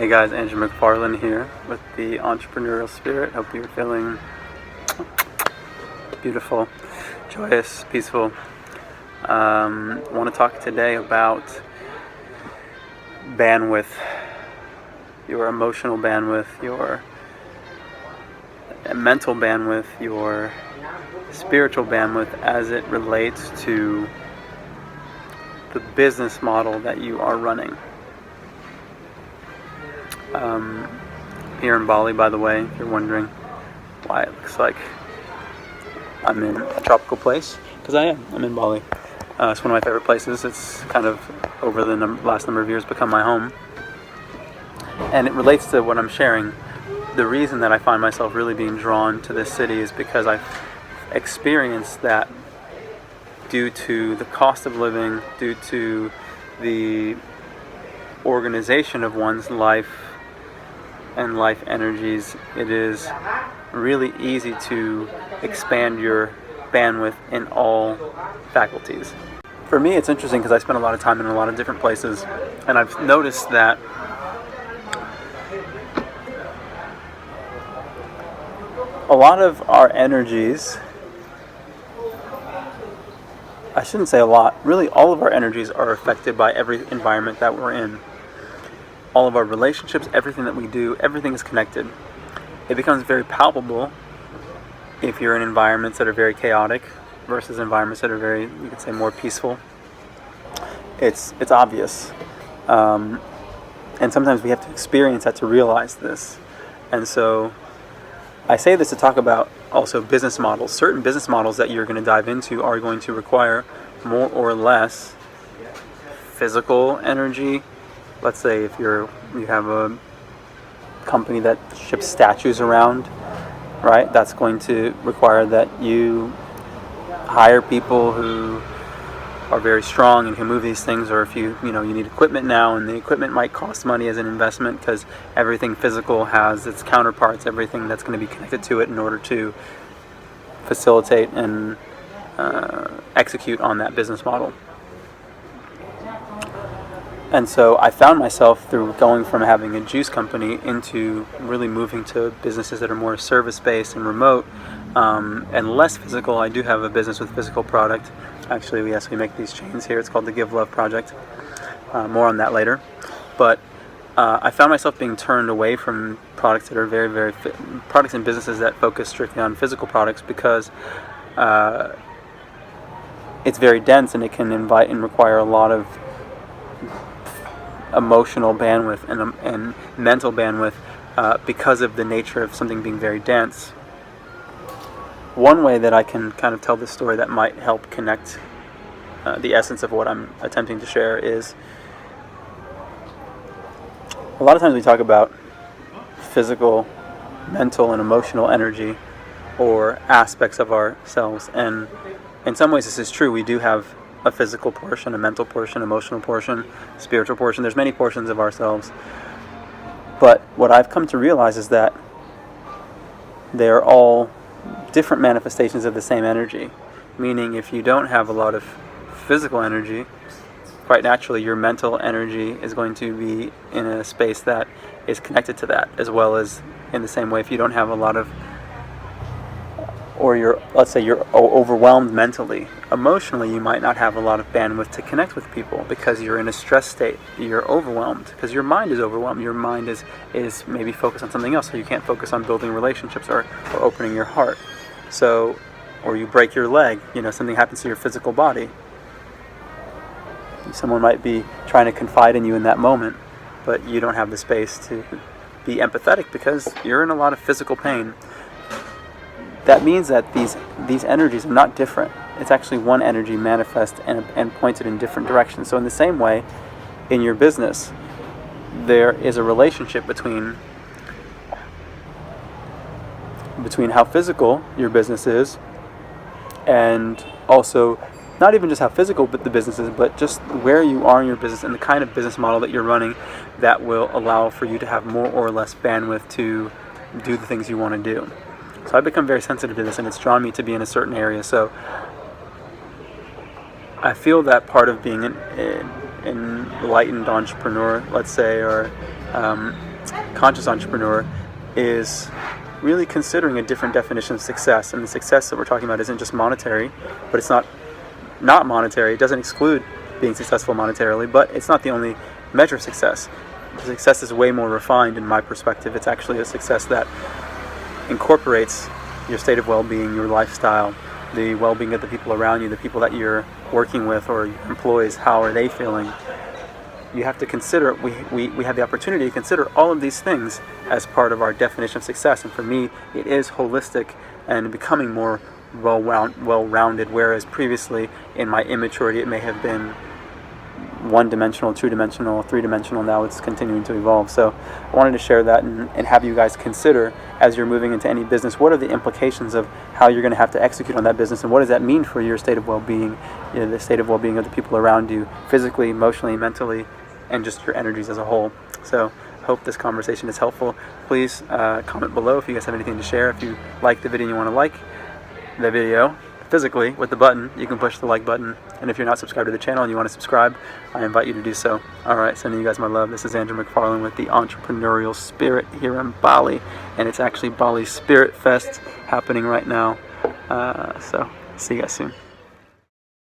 Hey guys, Andrew McFarland here with the Entrepreneurial Spirit. Hope you're feeling beautiful, joyous, peaceful. I want to talk today about bandwidth, your emotional bandwidth, your mental bandwidth, your spiritual bandwidth as it relates to the business model that you are running. Here in Bali, by the way, if you're wondering why it looks like I'm in a tropical place, because I'm in Bali. It's one of my favorite places. It's kind of over the last number of years become my home, and it relates to what I'm sharing. The reason that I find myself really being drawn to this city is because I've experienced that due to the cost of living, due to the organization of one's life and life energies. It is really easy to expand your bandwidth in all faculties. For me, it's interesting because I spend a lot of time in a lot of different places, and I've noticed that a lot of our energies, I shouldn't say a lot, really all of our energies are affected by every environment that we're in. All of our relationships, everything that we do, everything is connected. It becomes very palpable if you're in environments that are very chaotic versus environments that are very, you could say, more peaceful. It's obvious. And sometimes we have to experience that to realize this. And so I say this to talk about also business models. Certain business models that you're going to dive into are going to require more or less physical energy. Let's say if you have a company that ships statues around, right? That's going to require that you hire people who are very strong and can move these things. Or if you need equipment now, and the equipment might cost money as an investment because everything physical has its counterparts, everything that's going to be connected to it in order to facilitate and execute on that business model. And so I found myself, through going from having a juice company into really moving to businesses that are more service-based and remote and less physical. I do have a business with physical product. Actually, we make these chains here. It's called the Give Love Project. More on that later. But I found myself being turned away from products that are very, very products and businesses that focus strictly on physical products because it's very dense and it can invite and require a lot of emotional bandwidth and mental bandwidth because of the nature of something being very dense. One way that I can kind of tell this story that might help connect the essence of what I'm attempting to share is, a lot of times we talk about physical, mental, and emotional energy or aspects of ourselves, and in some ways this is true. We do have a physical portion, a mental portion, emotional portion, spiritual portion. There's many portions of ourselves. But what I've come to realize is that they're all different manifestations of the same energy. Meaning if you don't have a lot of physical energy, quite naturally your mental energy is going to be in a space that is connected to that, as well as in the same way if you don't have a lot of, or let's say you're overwhelmed mentally. Emotionally, you might not have a lot of bandwidth to connect with people because you're in a stress state. You're overwhelmed because your mind is overwhelmed. Your mind is maybe focused on something else, so you can't focus on building relationships or opening your heart. So, or you break your leg, something happens to your physical body. Someone might be trying to confide in you in that moment, but you don't have the space to be empathetic because you're in a lot of physical pain. That means that these energies are not different. It's actually one energy manifest and pointed in different directions. So in the same way, in your business, there is a relationship between how physical your business is, and also not even just how physical the business is, but just where you are in your business and the kind of business model that you're running that will allow for you to have more or less bandwidth to do the things you want to do. So I've become very sensitive to this, and it's drawn me to be in a certain area. So I feel that part of being an enlightened entrepreneur, let's say, or conscious entrepreneur is really considering a different definition of success. And the success that we're talking about isn't just monetary, but it's not monetary. It doesn't exclude being successful monetarily, but it's not the only measure of success. Success is way more refined in my perspective. It's actually a success that incorporates your state of well-being, your lifestyle, the well-being of the people around you, the people that you're working with or your employees. How are they feeling? You have to consider, we have the opportunity to consider all of these things as part of our definition of success. And for me, it is holistic and becoming more well-rounded, whereas previously in my immaturity it may have been one-dimensional, two-dimensional, three-dimensional. Now it's continuing to evolve. So I wanted to share that and have you guys consider, as you're moving into any business, what are the implications of how you're going to have to execute on that business, and what does that mean for your state of well-being, the state of well-being of the people around you, physically, emotionally, mentally, and just your energies as a whole. So I hope this conversation is helpful. Please comment below if you guys have anything to share. If you like the video and you want to like the video physically with the button, you can push the like button. And if you're not subscribed to the channel and you want to subscribe, I invite you to do so. Alright, sending you guys my love. This is Andrew McFarlane with the Entrepreneurial Spirit here in Bali. And it's actually Bali Spirit Fest happening right now. So see you guys soon.